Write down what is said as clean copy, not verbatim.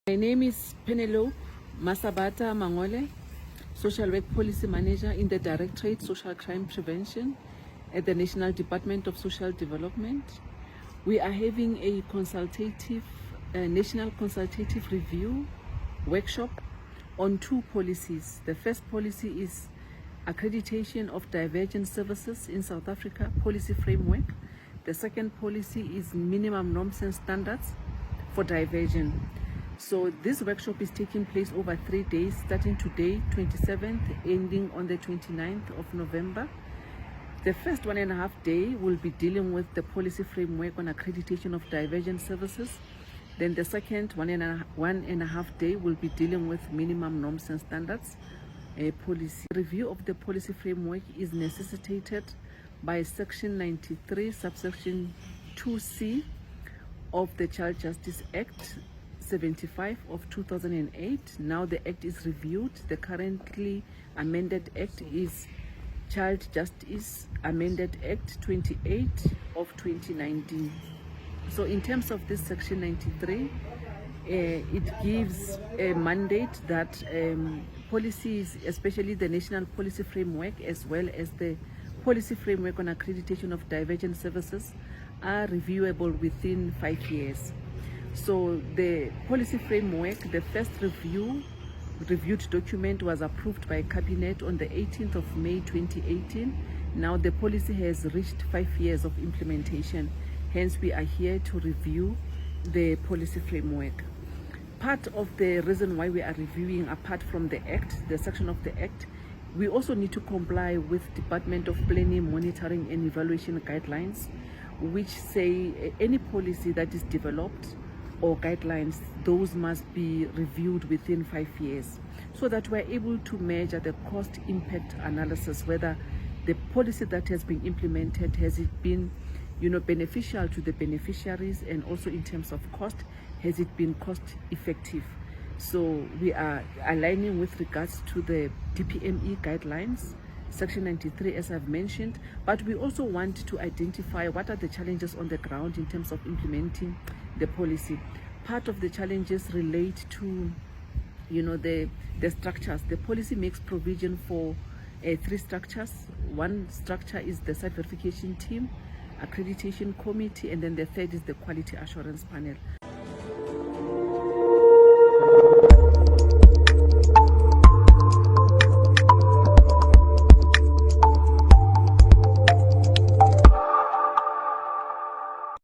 My name is Penelope Masabata Mangole, Social Work Policy Manager in the Directorate Social Crime Prevention at the National Department of Social Development. We are having a national consultative review workshop on two policies. The first policy is accreditation of divergent services in South Africa policy framework. The second policy is minimum norms and standards for divergent. So this workshop is taking place over 3 days, starting today, 27th, ending on the 29th of November. The first 1.5 day will be dealing with the policy framework on accreditation of divergent services. Then the second 1.5 day will be dealing with minimum norms and standards policy. Review of the policy framework is necessitated by Section 93, subsection 2C of the Child Justice Act 75 of 2008. Now the act is reviewed. The currently amended act is Child Justice Amended Act 28 of 2019. So in terms of this section 93, it gives a mandate that policies, especially the national policy framework as well as the policy framework on accreditation of divergent services, are reviewable within 5 years. So the policy framework, the first reviewed document was approved by Cabinet on the 18th of May 2018. Now the policy has reached 5 years of implementation. Hence we are here to review the policy framework. Part of the reason why we are reviewing, apart from the act, the section of the act, we also need to comply with Department of Planning, Monitoring and Evaluation guidelines, which say any policy that is developed or guidelines, those must be reviewed within 5 years, so that we're able to measure the cost impact analysis, whether the policy that has been implemented, has it been beneficial to the beneficiaries, and also in terms of cost, has it been cost effective. So we are aligning with regards to the DPME guidelines, Section 93, as I've mentioned, but we also want to identify what are the challenges on the ground in terms of implementing the policy. Part of the challenges relate to, the structures. The policy makes provision for 3 structures. One structure is the site verification team, accreditation committee, and then the third is the quality assurance panel.